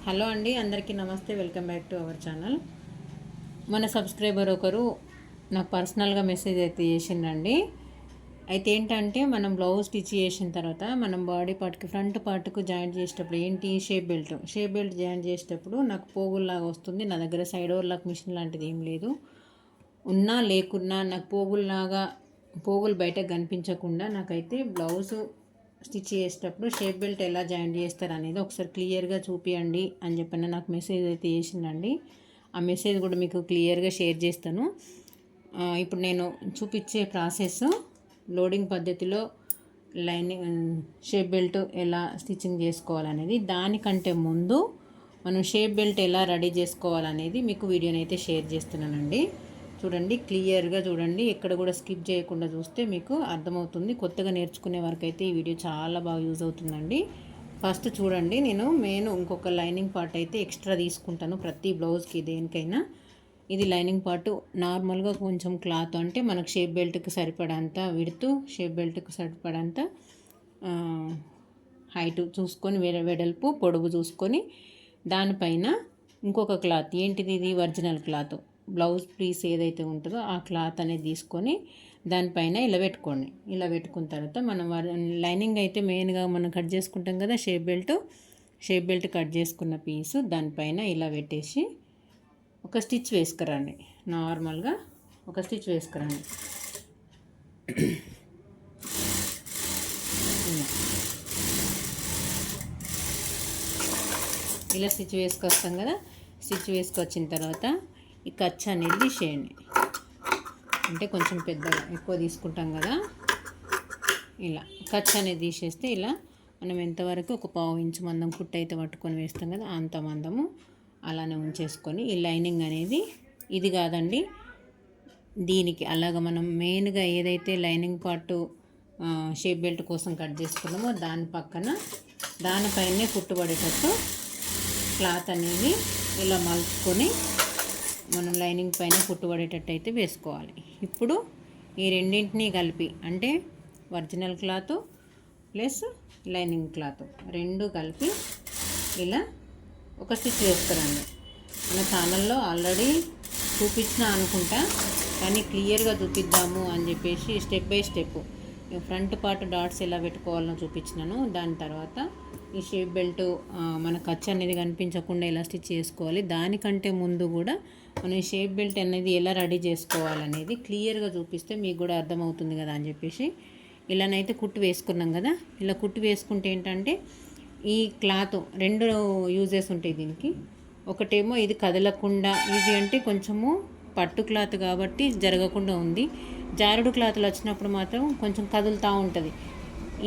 Hello అండి, అందరికీ నమస్తే. Welcome back to our channel. మన సబ్స్క్రైబర్ ఒకరు నాకు పర్సనల్గా మెసేజ్ అయితే చేసిండండి. అయితే ఏంటంటే మనం బ్లౌజ్ స్టిచ్ చేసిన తర్వాత మనం బాడీ పార్ట్కి ఫ్రంట్ పార్ట్కు జాయింట్ చేసేటప్పుడు ఏంటి షేప్ బెల్ట్ జాయింట్ చేసేటప్పుడు నాకు పోగుల్లాగా వస్తుంది. నా దగ్గర సైడ్ ఓవర్లాక్ మిషన్ లాంటిది ఏం లేదు. ఉన్నా లేకున్నా నాకు పోగులు బయటకు కనిపించకుండా నాకైతే బ్లౌజు స్టిచ్ చేసేటప్పుడు షేప్ బెల్ట్ ఎలా జాయిన్ చేస్తారు అనేది ఒకసారి క్లియర్గా చూపియండి అని చెప్పిన నాకు మెసేజ్ అయితే చేసిందండి. ఆ మెసేజ్ కూడా మీకు క్లియర్గా షేర్ చేస్తాను. ఇప్పుడు నేను చూపించే ప్రాసెస్ లోడింగ్ పద్ధతిలో లైనింగ్ షేప్ బెల్ట్ ఎలా స్టిచ్చింగ్ చేసుకోవాలనేది, దానికంటే ముందు మనం షేప్ బెల్ట్ ఎలా రెడీ చేసుకోవాలనేది మీకు వీడియోని అయితే షేర్ చేస్తున్నానండి. చూడండి, క్లియర్గా చూడండి, ఎక్కడ కూడా స్కిప్ చేయకుండా చూస్తే మీకు అర్థమవుతుంది. కొత్తగా నేర్చుకునే వరకు అయితే ఈ వీడియో చాలా బాగా యూజ్ అవుతుందండి. ఫస్ట్ చూడండి, నేను ఇంకొక లైనింగ్ పార్ట్ అయితే ఎక్స్ట్రా తీసుకుంటాను ప్రతి బ్లౌజ్కి దేనికైనా. ఇది లైనింగ్ పార్ట్ నార్మల్గా కొంచెం క్లాత్ అంటే మనకు షేప్ బెల్ట్కి సరిపడంత విడుతూ షేప్ బెల్ట్కి సరిపడంత హైట్ చూసుకొని వెడల్పు పొడవు చూసుకొని దానిపైన ఇంకొక క్లాత్, ఏంటిది ఇది ఒరిజినల్ క్లాత్, బ్లౌజ్ పీస్ ఏదైతే ఉంటుందో ఆ క్లాత్ అనేది తీసుకొని దానిపైన ఇలా పెట్టుకోండి. ఇలా పెట్టుకున్న తర్వాత మనం లైనింగ్ అయితే మెయిన్గా మనం కట్ చేసుకుంటాం కదా, షేప్ బెల్ట్ కట్ చేసుకున్న పీసు దానిపైన ఇలా పెట్టేసి ఒక స్టిచ్ వేసుకురండి. నార్మల్గా ఒక స్టిచ్ వేసుకురండి. ఇలా స్టిచ్ వేసుకొస్తాం కదా. స్టిచ్ వేసుకొచ్చిన తర్వాత ఈ ఖర్చు అనేది తీసేయండి. అంటే కొంచెం పెద్దగా ఎక్కువ తీసుకుంటాం కదా, ఇలా ఖర్చు అనేది తీసేస్తే ఇలా మనం ఎంతవరకు ఒక 1/2 ఇంచు మందం కుట్టు అయితే పట్టుకొని వేస్తాం కదా, అంత మందము అలానే ఉంచేసుకొని ఈ లైనింగ్ అనేది ఇది కాదండి, దీనికి అలాగ మనం మెయిన్గా ఏదైతే లైనింగ్ పార్ట్ షేప్ బెల్ట్ కోసం కట్ చేసుకున్నామో దానిపైనే కుట్టుబడేటట్టు క్లాత్ అనేది ఇలా మలుచుకొని మనం లైనింగ్ పైన కుట్టుబడేటట్టు అయితే వేసుకోవాలి. ఇప్పుడు ఈ రెండింటినీ కలిపి, అంటే original cloth plus lining cloth రెండు కలిపి ఇలా ఒక స్టిచ్ వేసుకురండి. మన ఛానల్లో ఆల్రెడీ చూపించిన అనుకుంటా, కానీ క్లియర్గా చూపిద్దాము అని చెప్పేసి step by step front part dots ఎలా పెట్టుకోవాలో చూపించినాను. దాని తర్వాత ఈ షేప్ బెల్ట్ మన ఖర్చు అనేది కనిపించకుండా ఎలా స్టిచ్ చేసుకోవాలి, దానికంటే ముందు కూడా మనం ఈ షేప్ బెల్ట్ అనేది ఎలా రెడీ చేసుకోవాలనేది క్లియర్గా చూపిస్తే మీకు కూడా అర్థమవుతుంది కదా అని చెప్పేసి ఇలానైతే కుట్టు వేసుకున్నాం కదా. ఇలా కుట్టు వేసుకుంటే ఏంటంటే ఈ క్లాత్ రెండు యూజెస్ ఉంటాయి దీనికి. ఒకటేమో ఇది కదలకుండా ఈజీ, అంటే కొంచెము పట్టు క్లాత్ కాబట్టి జరగకుండా ఉంది. జారుడు క్లాత్లు వచ్చినప్పుడు మాత్రం కొంచెం కదులుతూ ఉంటుంది.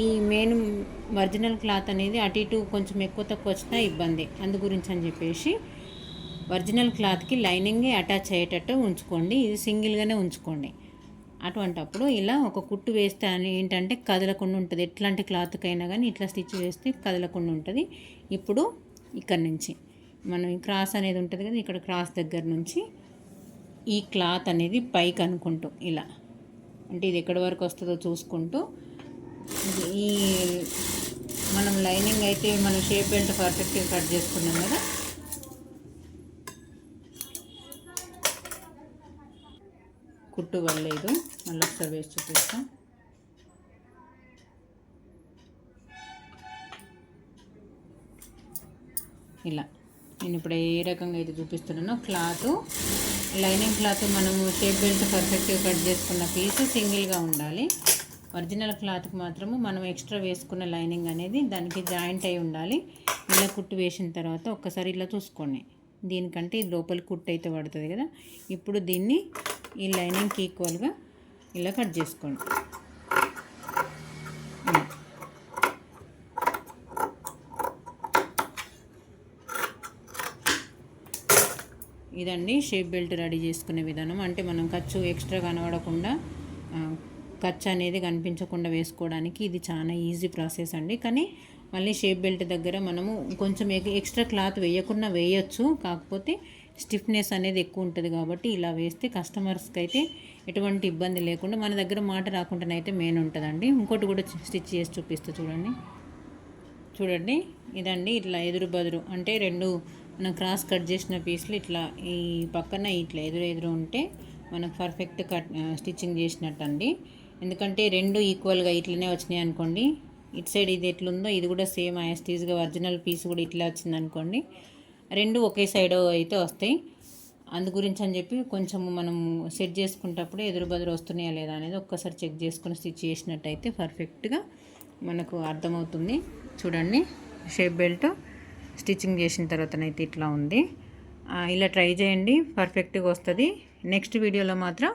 ఈ మెయిన్ ఒరిజినల్ క్లాత్ అనేది అటు ఇటు కొంచెం ఎక్కువ తక్కువ వచ్చినా ఇబ్బంది. అందు గురించి అని చెప్పేసి ఒరిజినల్ క్లాత్కి లైనింగే అటాచ్ అయ్యేటట్టు ఉంచుకోండి. ఇది సింగిల్గానే ఉంచుకోండి. అటువంటప్పుడు ఇలా ఒక కుట్టు వేస్తే అని ఏంటంటే కదలకుండా ఉంటుంది. ఎట్లాంటి క్లాత్కైనా కానీ ఇట్లా స్టిచ్ వేస్తే కదలకుండా ఉంటుంది. ఇప్పుడు ఇక్కడ నుంచి మనం ఈ క్రాస్ అనేది ఉంటుంది కదా, ఇక్కడ క్రాస్ దగ్గర నుంచి ఈ క్లాత్ అనేది పైకి అనుకుంటూ ఇలా, అంటే ఇది ఎక్కడి వరకు వస్తుందో చూసుకుంటూ ఈ మనం లైనింగ్ అయితే మనం షేప్ బెల్ట్ పర్ఫెక్ట్గా కట్ చేసుకున్నాం కదా, కుట్టు వల్లేదు, మళ్ళీ ఒకసారి వేసి చూపిస్తాం. ఇలా నేను ఇప్పుడు ఏ రకంగా అయితే చూపిస్తున్నానో క్లాత్, లైనింగ్ క్లాత్ మనము షేప్ బెల్ట్ పర్ఫెక్ట్గా కట్ చేసుకున్న పీస్ సింగిల్గా ఉండాలి. ఒరిజినల్ క్లాత్కి మాత్రము మనం ఎక్స్ట్రా వేసుకున్న లైనింగ్ అనేది దానికి జాయింట్ అయి ఉండాలి. ఇలా కుట్టు వేసిన తర్వాత ఒక్కసారి ఇలా చూసుకోండి, దీనికంటే ఇది లోపలి కుట్టు అయితే పడుతుంది కదా. ఇప్పుడు దీన్ని ఈ లైనింగ్కి ఈక్వల్గా ఇలా కట్ చేసుకోండి. ఇదండి షేప్ బెల్ట్ రెడీ చేసుకునే విధానం. అంటే మనం ఖర్చు ఎక్స్ట్రా కనబడకుండా, ఖర్చు అనేది కనిపించకుండా వేసుకోవడానికి ఇది చాలా ఈజీ ప్రాసెస్ అండి. కానీ మళ్ళీ షేప్ బెల్ట్ దగ్గర మనము కొంచెం ఎక్స్ట్రా క్లాత్ వేయకుండా వేయచ్చు, కాకపోతే స్టిఫ్నెస్ అనేది ఎక్కువ ఉంటుంది కాబట్టి ఇలా వేస్తే కస్టమర్స్కి అయితే ఎటువంటి ఇబ్బంది లేకుండా మన దగ్గర మాట రాకుండానైతే మెయిన్ ఉంటుందండి. ఇంకోటి కూడా స్టిచ్ చేసి చూపిస్తూ చూడండి. చూడండి ఇదండి, ఇట్లా ఎదురు బదురు అంటే రెండు మనం క్రాస్ కట్ చేసిన పీసులు ఇట్లా ఈ పక్కన ఇట్లా ఎదురు ఉంటే మనకు పర్ఫెక్ట్ కట్ స్టిచ్చింగ్ చేసినట్టు అండి. ఎందుకంటే రెండు ఈక్వల్గా ఇట్లనే వచ్చినాయి అనుకోండి, ఇటు సైడ్ ఇది ఎట్లుందో ఇది కూడా సేమ్ యాస్టీజ్గా ఒరిజినల్ పీస్ కూడా ఇట్లా వచ్చింది అనుకోండి, రెండు ఒకే సైడ్ అయితే వస్తాయి. అందు గురించి అని చెప్పి కొంచెం మనం సెట్ చేసుకునేటప్పుడు ఎదురు బదురు వస్తున్నాయా లేదా అనేది ఒక్కసారి చెక్ చేసుకొని స్టిచ్ చేసినట్టయితే పర్ఫెక్ట్గా మనకు అర్థమవుతుంది. చూడండి, షేప్ బెల్ట్ స్టిచ్చింగ్ చేసిన తర్వాతనైతే ఇట్లా ఉంది. ఇలా ట్రై చేయండి, పర్ఫెక్ట్గా వస్తుంది. నెక్స్ట్ వీడియోలో మాత్రం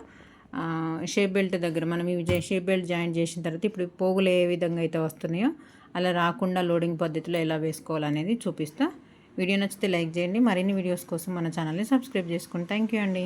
షేప్ బెల్ట్ దగ్గర మనం ఇవి షేప్ బెల్ట్ జాయిన్ చేసిన తర్వాత ఇప్పుడు పోగులు ఏ విధంగా అయితే వస్తున్నాయో అలా రాకుండా లోడింగ్ పద్ధతిలో ఎలా వేసుకోవాలనేది చూపిస్తా. వీడియో నచ్చితే లైక్ చేయండి. మరిన్ని వీడియోస్ కోసం మన ఛానల్ని సబ్స్క్రైబ్ చేసుకోండి. థ్యాంక్ యూ అండి.